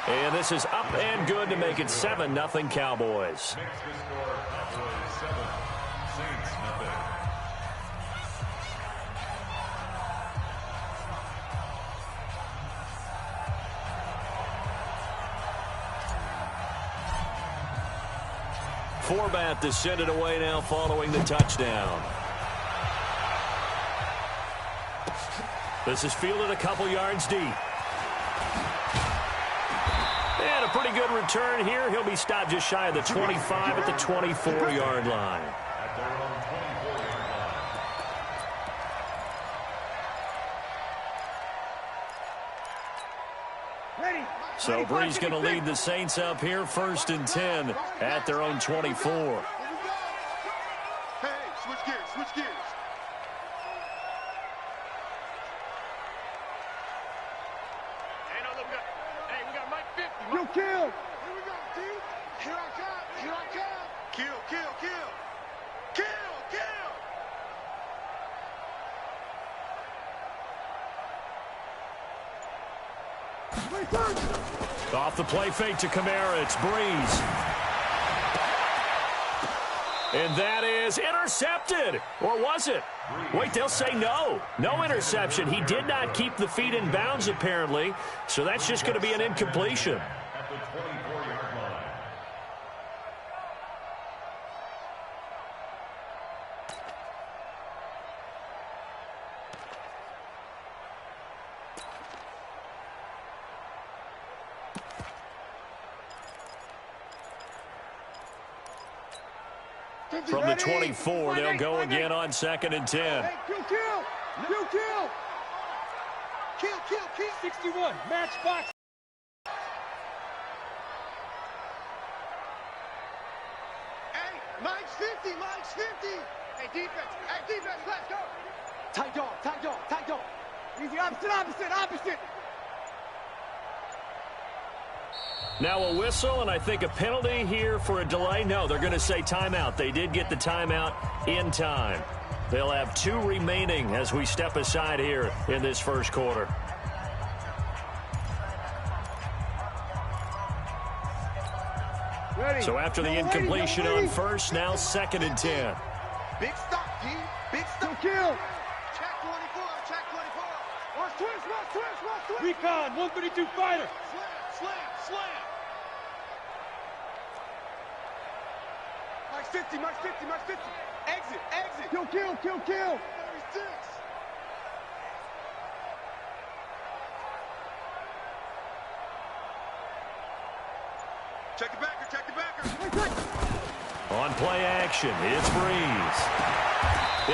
And this is up and good to make it 7-0 Cowboys. Forbat to send it away now following the touchdown. This is fielded a couple yards deep. And a pretty good return here. He'll be stopped just shy of the 25 at the 24-yard line. So Bree's going to lead the Saints up here, 1st and 10 at their own 24. Hey, switch gears, switch gears. Hey, no, look, we got Mike 50. You kill. Here we go, D. Here I come. Here I come. Kill, kill, kill. Kill, kill. Off the play fake to Kamara. It's Breeze. And that is intercepted. Or was it? Wait, they'll say no. No interception. He did not keep the feet in bounds, apparently. So that's just going to be an incompletion. From the 24, they'll go again on 2nd and 10. Hey, kill, kill. Kill, kill. Kill, kill, kill. 61, match box. Hey, Mike's 50, Mike's 50. Hey, defense, let's go. Tight dog, tight dog, tight dog. Easy, opposite. Now a whistle, and I think a penalty here for a delay. No, they're going to say timeout. They did get the timeout in time. They'll have 2 remaining as we step aside here in this first quarter. Ready. So after the incompletion on first, now 2nd and 10. Big stop, G. Big stop. Kill. Check 24, check 24. Watch twist. Recon, 132 fighter. Slam. March 50. Exit. Kill. 36. Check the backer. On play action, it's Breeze.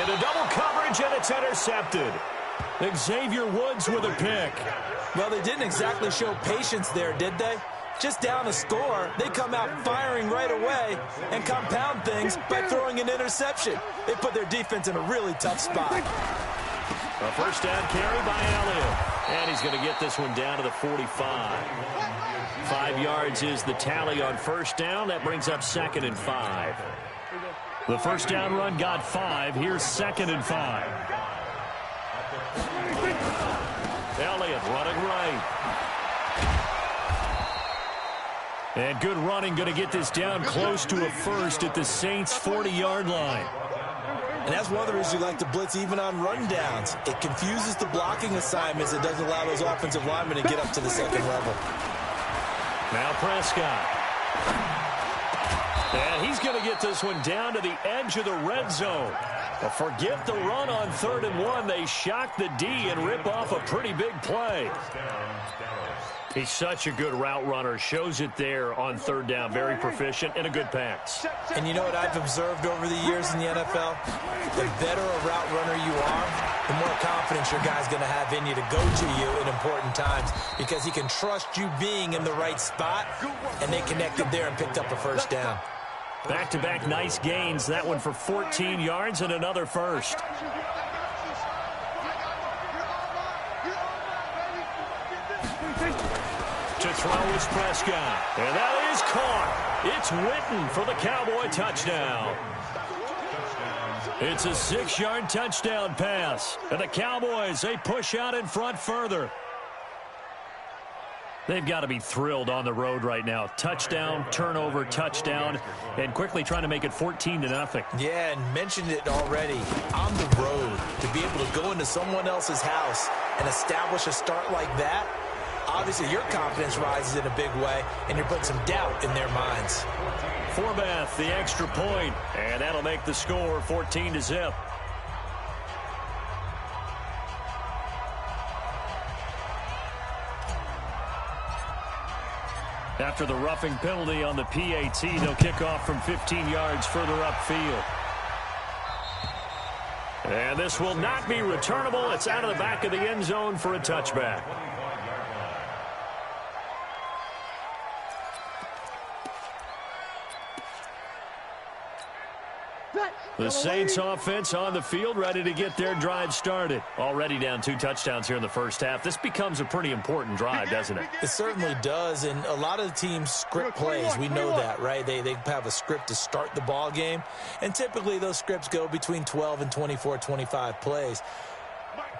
Into double coverage, and it's intercepted. Xavier Woods with a pick. Well, they didn't exactly show patience there, did they? Just down a score, they come out firing right away and compound things by throwing an interception. They put their defense in a really tough spot. A first down carry by Elliott. And he's going to get this one down to the 45. 5 yards is the tally on first down. That brings up 2nd and 5. The first down run got 5. Here's 2nd and 5. Elliott running right. And good running, going to get this down close to a first at the Saints' 40-yard line. And that's one of the reasons you like to blitz even on rundowns. It confuses the blocking assignments. It doesn't allow those offensive linemen to get up to the second level. Now Prescott. And he's going to get this one down to the edge of the red zone. But forget the run on 3rd and 1. They shock the D and rip off a pretty big play. He's such a good route runner. Shows it there on 3rd down. Very proficient and a good pass. And you know what I've observed over the years in the NFL? The better a route runner you are, the more confidence your guy's going to have in you to go to you in important times because he can trust you being in the right spot, and they connected there and picked up a first down. Back-to-back nice gains. That one for 14 yards and another first. To throw is Prescott. And that is caught. It's Witten for the Cowboy touchdown. It's a 6-yard touchdown pass. And the Cowboys, they push out in front further. They've got to be thrilled on the road right now. Touchdown, turnover, touchdown, and quickly trying to make it 14-0. Yeah, and mentioned it already. On the road, to be able to go into someone else's house and establish a start like that, obviously your confidence rises in a big way, and you're putting some doubt in their minds. Forbath, the extra point, and that'll make the score 14-0. After the roughing penalty on the PAT, they'll kick off from 15 yards further upfield. And this will not be returnable. It's out of the back of the end zone for a touchback. The Saints offense on the field, ready to get their drive started. Already down 2 touchdowns here in the first half. This becomes a pretty important drive, doesn't it? It certainly does, and a lot of the teams script plays. We know that, right? They have a script to start the ball game, and typically those scripts go between 12 and 24, 25 plays.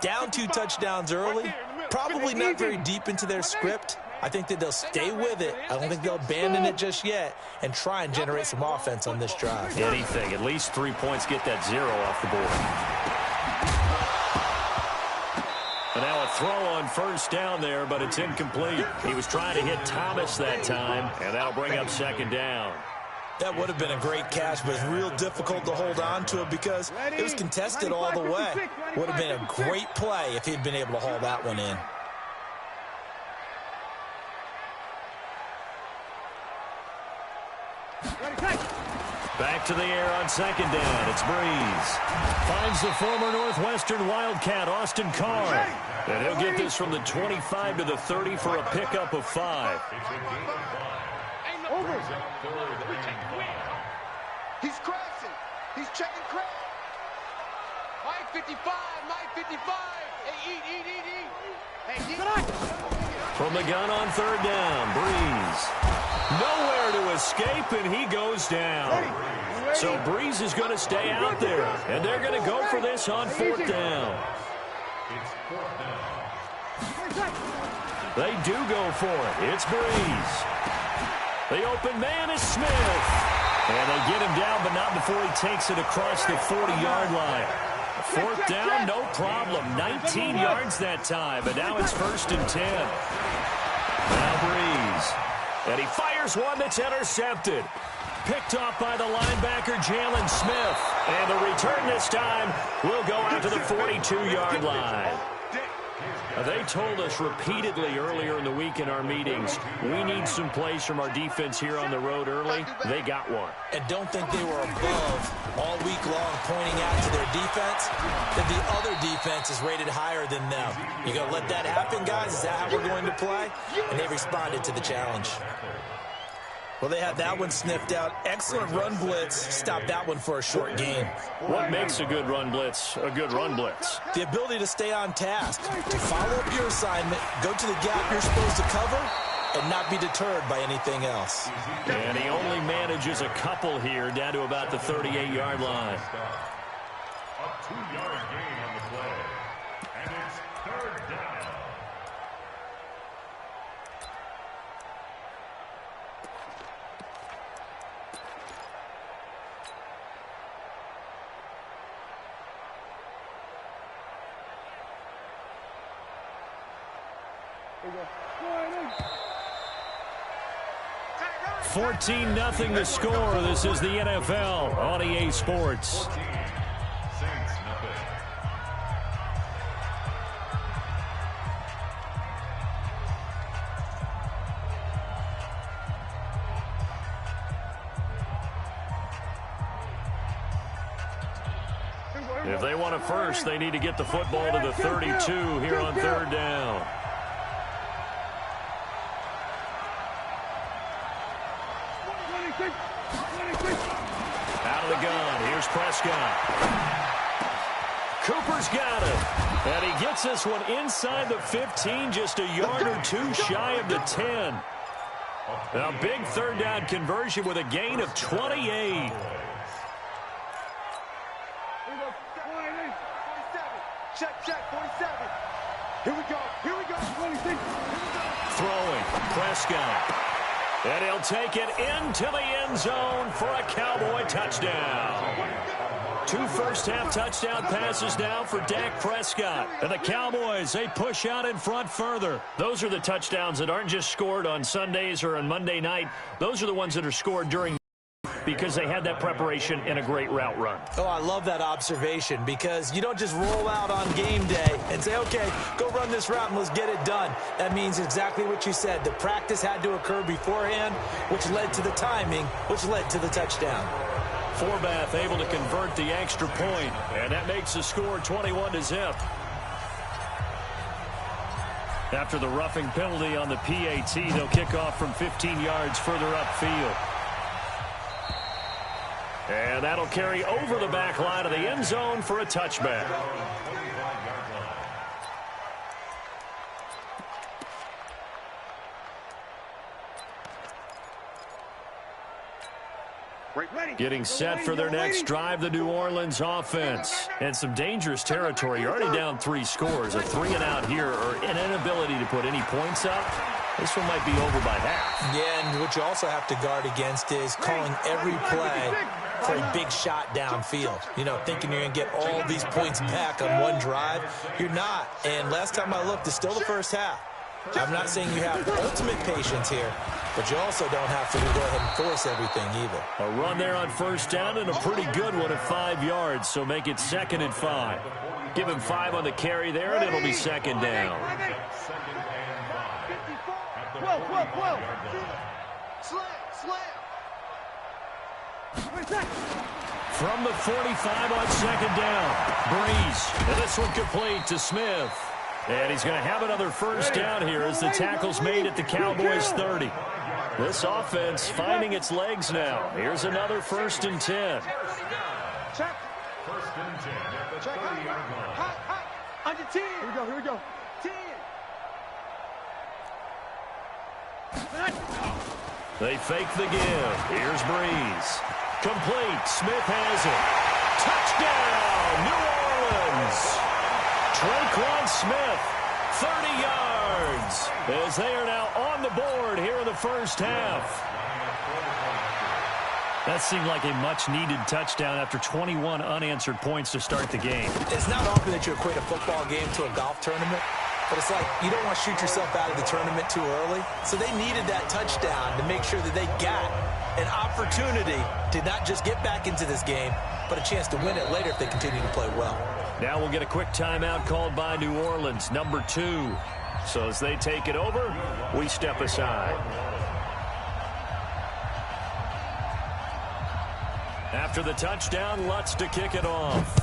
Down 2 touchdowns early, probably not very deep into their script. I think that they'll stay with it. I don't think they'll abandon it just yet and try and generate some offense on this drive. Anything. At least 3 points, get that 0 off the board. And now a throw on first down there, but it's incomplete. He was trying to hit Thomas that time, and that'll bring up second down. That would have been a great catch, but it's real difficult to hold on to it because it was contested all the way. Would have been a great play if he'd been able to haul that one in. Back to the air on second down. It's Breeze. Finds the former Northwestern Wildcat, Austin Carr. And he'll get this from the 25 to the 30 for a pickup of 5. Over. He's crashing. He's checking crash. Mike 55. Mike 55. Hey, eat. Hey, eat. From the gun on third down, Breeze. Nowhere to escape, and he goes down. So Breeze is going to stay out there, and they're going to go for this on fourth down. They do go for it. It's Breeze. The open man is Smith. And they get him down, but not before he takes it across the 40-yard line. Fourth down, no problem. 19 yards that time, but now it's 1st and 10. Now Breeze. And he fires one that's intercepted. Picked off by the linebacker, Jalen Smith. And the return this time will go out to the 42-yard line. They told us repeatedly earlier in the week in our meetings, we need some plays from our defense here on the road early. They got one. And don't think they were above all week long pointing out to their defense that the other defense is rated higher than them. You going to let that happen, guys? Is that how we're going to play? And they responded to the challenge. Well, they had that one sniffed out. Excellent run blitz. Stopped that one for a short gain. What makes a good run blitz a good run blitz? The ability to stay on task, to follow up your assignment, go to the gap you're supposed to cover, and not be deterred by anything else. And he only manages a couple here down to about the 38-yard line. A 2-yard gain on the play. And it's 3rd down. Go. 14-0 the score. This is the NFL on EA Sports. If they want a first, they need to get the football to the 32 here on 3rd down. Out of the gun. Here's Prescott. Cooper's got it. And he gets this one inside the 15, just a yard or two shy of the 10. A big 3rd down conversion with a gain of 28. Check, 47. Here we go. 26. Throwing. Prescott. And he'll take it into the end zone for a Cowboy touchdown. 2 first-half touchdown passes now for Dak Prescott. And the Cowboys, they push out in front further. Those are the touchdowns that aren't just scored on Sundays or on Monday night. Those are the ones that are scored during because they had that preparation and a great route run. Oh, I love that observation because you don't just roll out on game day and say, okay, go run this route and let's get it done. That means exactly what you said. The practice had to occur beforehand, which led to the timing, which led to the touchdown. Forbath able to convert the extra point, and that makes the score 21-0. After the roughing penalty on the PAT, they'll kick off from 15 yards further upfield. And that'll carry over the back line of the end zone for a touchback. Getting set for their next drive, the New Orleans offense. And some dangerous territory. You're already down 3 scores. A 3-and-out here or an inability to put any points up. This one might be over by half. Yeah, and what you also have to guard against is calling every play for a big shot downfield. You know, thinking you're going to get all these points back on one drive. You're not. And last time I looked, it's still the first half. I'm not saying you have ultimate patience here, but you also don't have to go ahead and force everything either. A run there on first down and a pretty good one at 5 yards, so make it 2nd and 5. Give him 5 on the carry there, and it'll be 2nd down. 12. From the 45 on 2nd down, Breeze. And this one complete to Smith. And he's going to have another first down here as the tackle's made at the Cowboys' 30. This offense finding its legs now. Here's another 1st and 10. Check. 1st and 10 at the 30-yard line. Hot. Under 10. Here we go. 10. They fake the give. Here's Breeze. Complete. Smith has it. Touchdown, New Orleans. Traquan Smith, 30 yards, as they are now on the board here in the first half. That seemed like a much-needed touchdown after 21 unanswered points to start the game. It's not often that you equate a football game to a golf tournament, but it's like you don't want to shoot yourself out of the tournament too early. So they needed that touchdown to make sure that they got an opportunity to not just get back into this game, but a chance to win it later if they continue to play well. Now we'll get a quick timeout called by New Orleans, number 2. So as they take it over, we step aside. After the touchdown, Lutz to kick it off.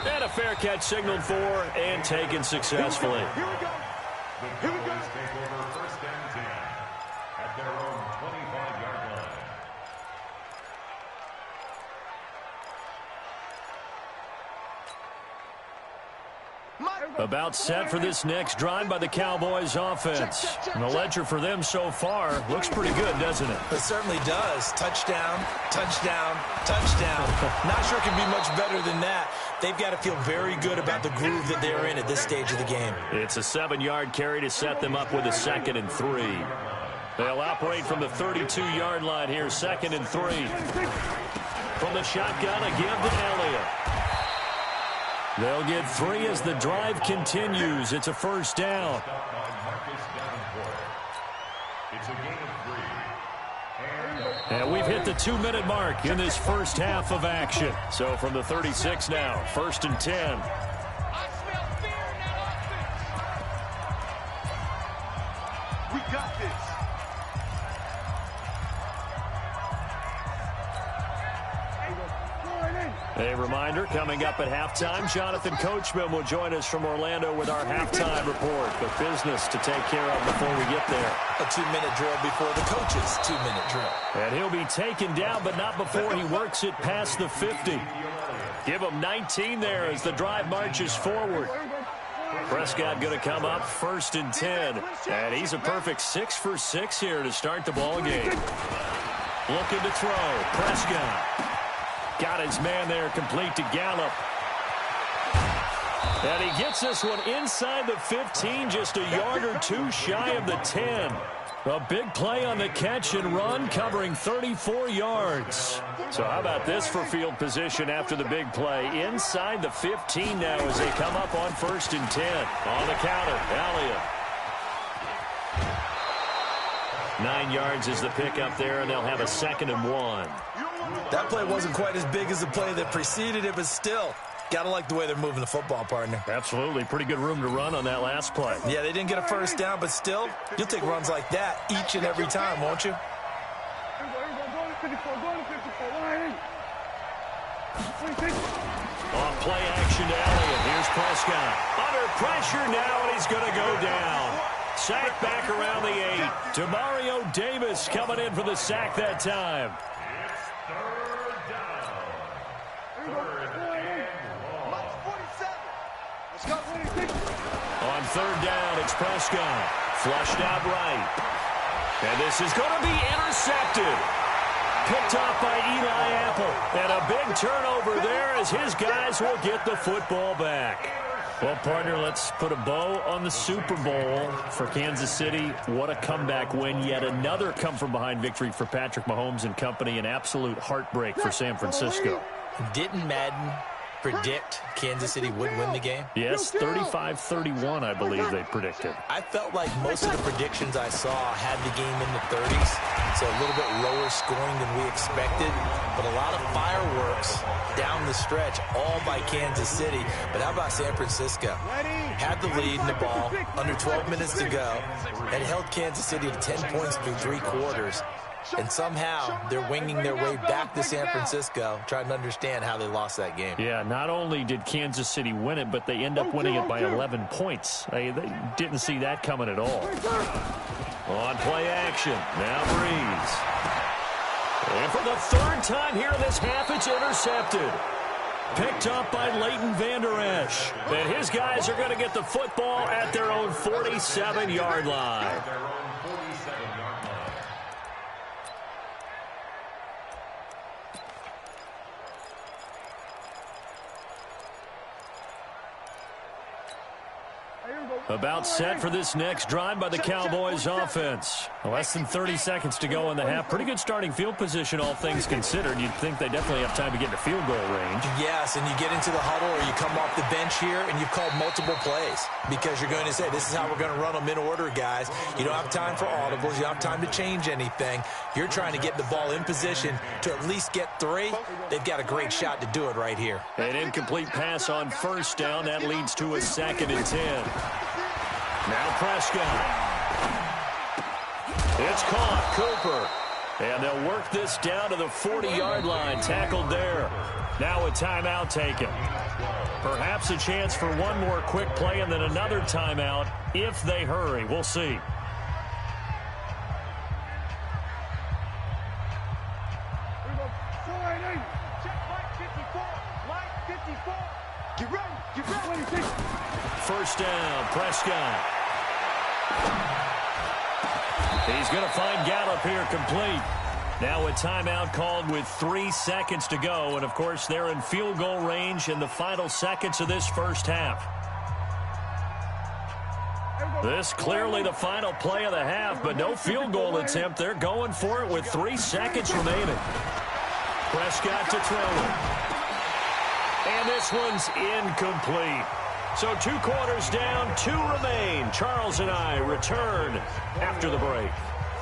And a fair catch signaled for and taken successfully. Here we go. The Cowboys take over 1st and 10 at their own 25-yard line. About set for this next drive by the Cowboys offense. And the ledger for them so far looks pretty good, doesn't it? It certainly does. Touchdown, touchdown, touchdown. Not sure it can be much better than that. They've got to feel very good about the groove that they're in at this stage of the game. It's a 7-yard carry to set them up with a 2nd and 3. They'll operate from the 32-yard line here, 2nd and 3. From the shotgun, a give to Elliott. They'll get 3 as the drive continues. It's a first down. It's a gain of 3. And we've hit the 2-minute mark in this first half of action. So from the 36 now, 1st and 10. I smell fear in that offense. We got this. A reminder, coming up at halftime, Jonathan Coachman will join us from Orlando with our halftime report. But business to take care of before we get there. A 2-minute drill before the coach's 2-minute drill. And he'll be taken down, but not before he works it past the 50. Give him 19 there as the drive marches forward. Prescott going to come up 1st and 10. And he's a perfect 6 for 6 here to start the ball game. Looking to throw. Prescott. Got his man there complete to Gallup. And he gets this one inside the 15, just a yard or two shy of the 10. A big play on the catch and run, covering 34 yards. So how about this for field position after the big play? Inside the 15 now as they come up on 1st and 10. On the counter, Elliott. 9 yards is the pickup there, and they'll have a 2nd and 1. That play wasn't quite as big as the play that preceded it, but still, gotta like the way they're moving the football, partner. Absolutely. Pretty good room to run on that last play. Yeah, they didn't get a first down, but still, you'll take runs like that each and every time, won't you? Off play action to Elliott. Here's Prescott. Under pressure now, and he's going to go down. Sack back around the 8. Demario Davis coming in for the sack that time. On 3rd down, it's Prescott. Flushed out right. And this is going to be intercepted. Picked off by Eli Apple. And a big turnover there as his guys will get the football back. Well, partner, let's put a bow on the Super Bowl for Kansas City. What a comeback win. Yet another come-from-behind victory for Patrick Mahomes and company. An absolute heartbreak for San Francisco. Didn't Madden predict Kansas City would win the game? Yes, 35-31, I believe they predicted. I felt like most of the predictions I saw had the game in the 30s, so a little bit lower scoring than we expected, but a lot of fireworks down the stretch, all by Kansas City. But how about San Francisco? Had the lead in the ball, under 12 minutes to go, and held Kansas City to 10 points through 3 quarters. And somehow they're winging their way back to San Francisco, trying to understand how they lost that game. Yeah, not only did Kansas City win it, but they end up winning it by 11 points. They didn't see that coming at all. On play action, now Breeze. And for the 3rd time here in this half, it's intercepted. Picked up by Leighton Vander Esch. And his guys are going to get the football at their own 47-yard line. About set for this next drive by the Cowboys offense. Less than 30 seconds to go in the half. Pretty good starting field position, all things considered. You'd think they definitely have time to get to field goal range. Yes, and you get into the huddle or you come off the bench here and you've called multiple plays because you're going to say, this is how we're going to run them in order, guys. You don't have time for audibles. You don't have time to change anything. You're trying to get the ball in position to at least get 3. They've got a great shot to do it right here. An incomplete pass on 1st down. That leads to a 2nd and 10. Now Prescott. It's caught. Cooper. And they'll work this down to the 40-yard line. Tackled there. Now a timeout taken. Perhaps a chance for one more quick play and then another timeout if they hurry. We'll see. First down, Prescott. He's going to find Gallup here complete. Now a timeout called with 3 seconds to go. And, of course, they're in field goal range in the final seconds of this first half. This clearly the final play of the half, but no field goal attempt. They're going for it with 3 seconds remaining. Prescott to throw it. And this one's incomplete. So 2 quarters down, 2 remain. Charles and I return after the break.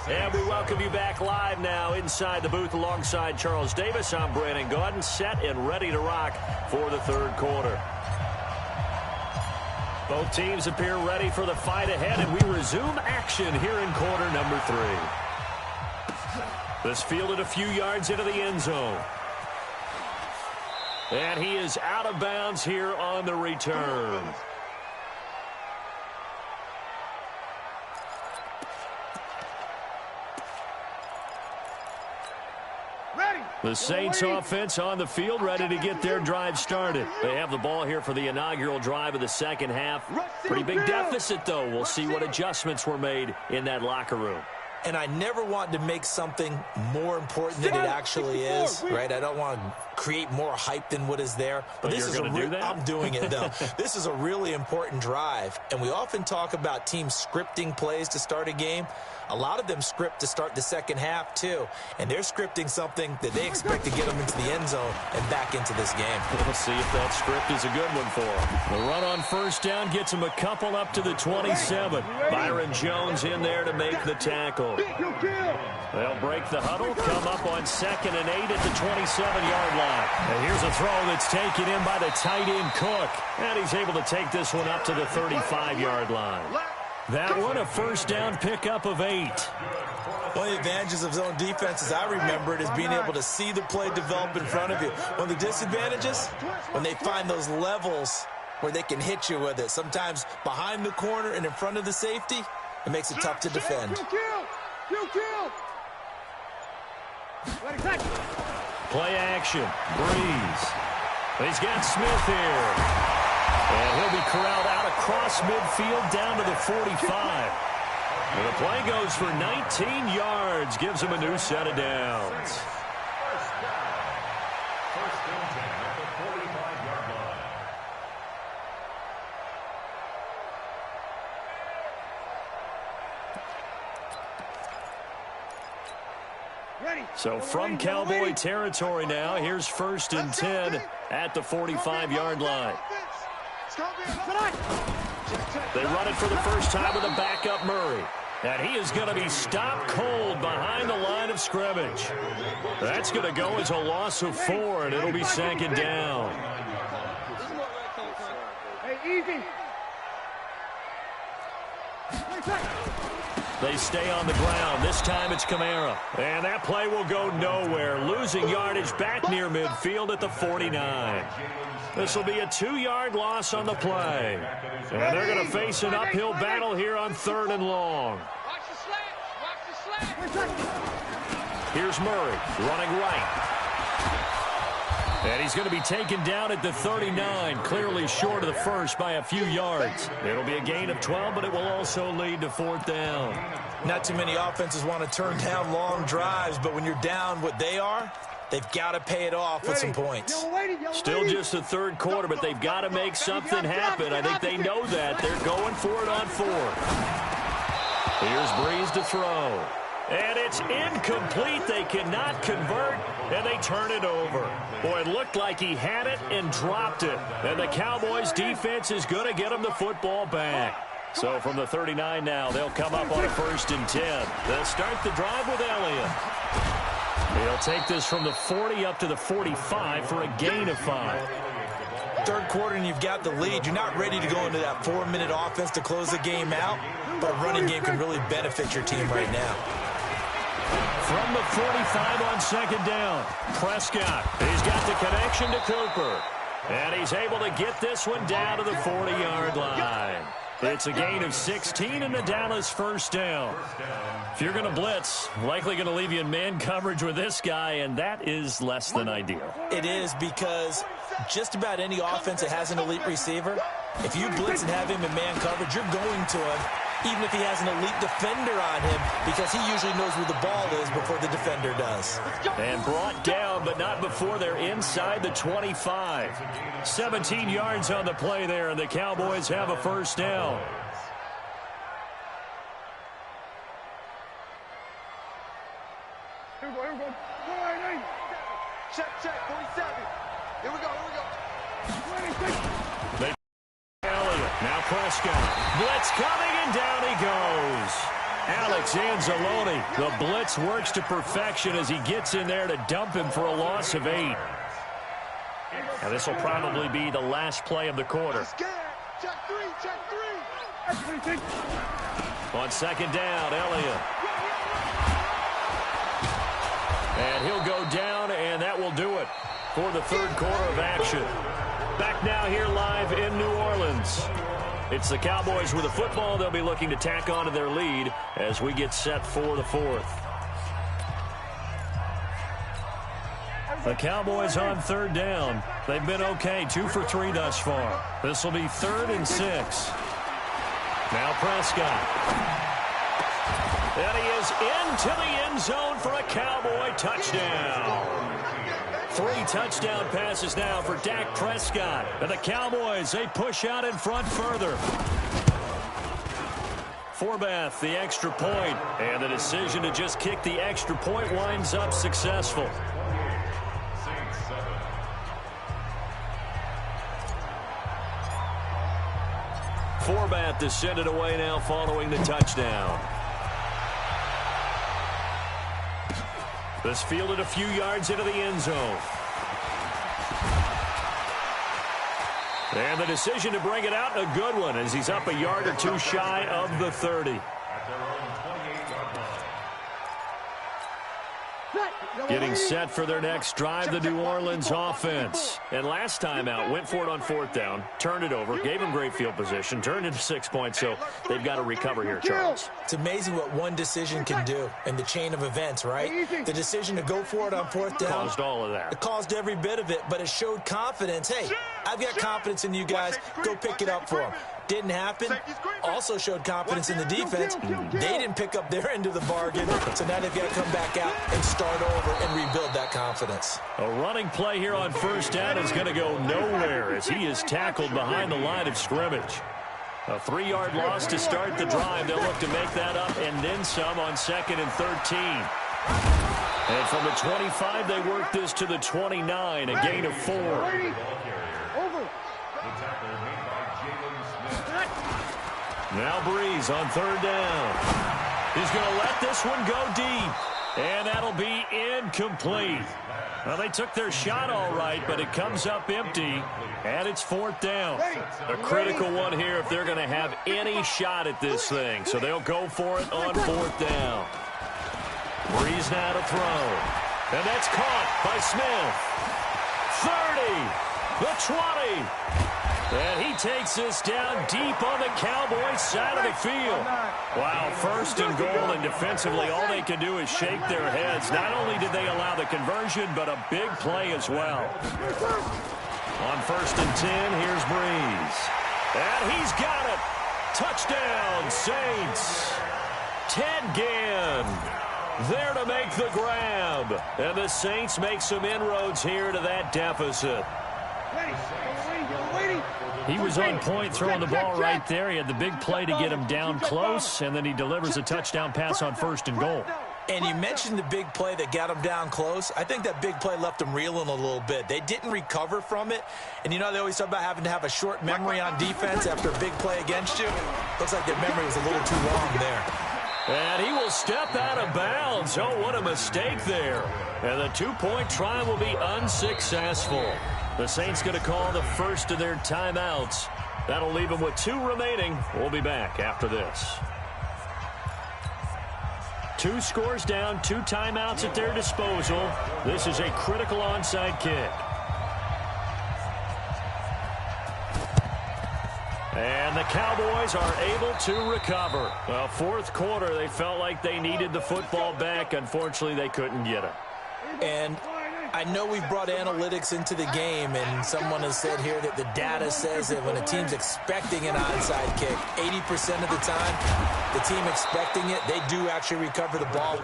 And we welcome you back live now inside the booth alongside Charles Davis. I'm Brandon Gaudin, set and ready to rock for the 3rd quarter. Both teams appear ready for the fight ahead, and we resume action here in quarter number 3. This fielded a few yards into the end zone. And he is out of bounds here on the return. The Saints offense on the field, ready to get their drive started. They have the ball here for the inaugural drive of the second half. Pretty big deficit, though. We'll see what adjustments were made in that locker room. And I never want to make something more important than it actually is, right? I don't want to create more hype than what is there. But this is I'm doing it, though. This is a really important drive, and we often talk about teams scripting plays to start a game. A lot of them script to start the second half, too, and they're scripting something that they expect to get them into the end zone and back into this game. We'll see if that script is a good one for them. The run on first down gets them a couple up to the 27. Byron Jones in there to make the tackle. They'll break the huddle, come up on 2nd and 8 at the 27-yard line. And here's a throw that's taken in by the tight end Cook, and he's able to take this one up to the 35-yard line. That one, a first down pickup of 8. One of the advantages of zone defense, as I remember it, is being able to see the play develop in front of you. One of the disadvantages, when they find those levels where they can hit you with it, sometimes behind the corner and in front of the safety, it makes it tough to defend. Play action. Breeze. He's got Smith here. And he'll be corralled out across midfield down to the 45. And the play goes for 19 yards. Gives him a new set of downs. First and 10 at the 45-yard line. So from Cowboy territory now, here's 1st and 10 at the 45-yard line. They run it for the first time with a backup Murray. And he is going to be stopped cold behind the line of scrimmage. That's going to go as a loss of 4, and it'll be 2nd down. Hey, easy. They stay on the ground. This time it's Kamara. And that play will go nowhere. Losing yardage back near midfield at the 49. This will be a 2-yard loss on the play. And they're going to face an uphill battle here on 3rd and long. Here's Murray running right. And he's going to be taken down at the 39, clearly short of the first by a few yards. It'll be a gain of 12, but it will also lead to 4th down. Not too many offenses want to turn down long drives, but when you're down what they are, they've got to pay it off with some points. Still just the 3rd quarter, but they've got to make something happen. I think they know that. They're going for it on 4th. Here's Breeze to throw. And it's incomplete. They cannot convert, and they turn it over. Boy, it looked like he had it and dropped it. And the Cowboys' defense is going to get him the football back. So from the 39 now, they'll come up on a 1st and 10. They'll start the drive with Elliott. He'll take this from the 40 up to the 45 for a gain of 5. 3rd quarter and you've got the lead. You're not ready to go into that 4-minute offense to close the game out, but a running game can really benefit your team right now. From the 45 on 2nd down, Prescott. He's got the connection to Cooper. And he's able to get this one down to the 40-yard line. It's a gain of 16 and the Dallas 1st down. If you're going to blitz, likely going to leave you in man coverage with this guy, and that is less than ideal. It is, because just about any offense that has an elite receiver, if you blitz and have him in man coverage, you're going to him, even if he has an elite defender on him, because he usually knows where the ball is before the defender does. And brought down, but not before they're inside the 25. 17 yards on the play there, and the Cowboys have a 1st down. Here we go. Check, 47. Here we go. Elliott, now Prescott. Blitz coming, and down he goes. Alex Anzalone, the blitz works to perfection as he gets in there to dump him for a loss of 8. And this will probably be the last play of the quarter. Check three. On 2nd down, Elliott. And he'll go down, and that will do it for the 3rd quarter of action. Back now here live in New Orleans. It's the Cowboys with the football. They'll be looking to tack on to their lead as we get set for the 4th. The Cowboys on 3rd down. They've been okay, 2 for 3 thus far. This will be 3rd and 6. Now Prescott. And he is into the end zone for a Cowboy touchdown. 3 touchdown passes now for Dak Prescott. And the Cowboys, they push out in front further. Forbath, the extra point, and the decision to just kick the extra point winds up successful. Forbath to send it away now following the touchdown. This fielded a few yards into the end zone. And the decision to bring it out, a good one, as he's up a yard or 2 shy of the 30. Getting set for their next drive, the New Orleans offense. And last time out, went for it on 4th down, turned it over, gave them great field position, turned into 6 points, so they've got to recover here, Charles. It's amazing what one decision can do in the chain of events, right? The decision to go for it on 4th down. Caused all of that. It caused every bit of it, but it showed confidence. Hey, I've got confidence in you guys. Go pick it up for them. Didn't happen. Also showed confidence in the defense. They didn't pick up their end of the bargain, so now they've got to come back out and start over and rebuild that confidence. A running play here on 1st down is going to go nowhere as he is tackled behind the line of scrimmage. A 3-yard loss to start the drive. They'll look to make that up and then some on 2nd and 13. And from the 25, they work this to the 29, a gain of 4. Now Breeze on 3rd down. He's going to let this one go deep. And that'll be incomplete. Well, they took their shot all right, but it comes up empty. And it's 4th down. A critical one here if they're going to have any shot at this thing. So they'll go for it on 4th down. Breeze now to throw. And that's caught by Smith. 30. The 20. And he takes this down deep on the Cowboys side of the field. Wow, 1st and goal, and defensively all they can do is shake their heads. Not only did they allow the conversion, but a big play as well. On 1st and 10, here's Breeze. And he's got it. Touchdown, Saints. Ted Ginn there to make the grab. And the Saints make some inroads here to that deficit. He was on point throwing the ball right there. He had the big play to get him down close, and then he delivers a touchdown pass on 1st and goal. And you mentioned the big play that got him down close. I think that big play left him reeling a little bit. They didn't recover from it. And you know they always talk about having to have a short memory on defense after a big play against you. Looks like their memory was a little too long there. And he will step out of bounds. Oh, what a mistake there. And the 2-point try will be unsuccessful. The Saints going to call the first of their timeouts. That'll leave them with 2 remaining. We'll be back after this. 2 scores down, 2 timeouts at their disposal. This is a critical onside kick. And the Cowboys are able to recover. Well, 4th quarter, they felt like they needed the football back. Unfortunately, they couldn't get it. And I know we've brought analytics into the game, and someone has said here that the data says that when a team's expecting an onside kick, 80% of the time, the team expecting it, they do actually recover the ball.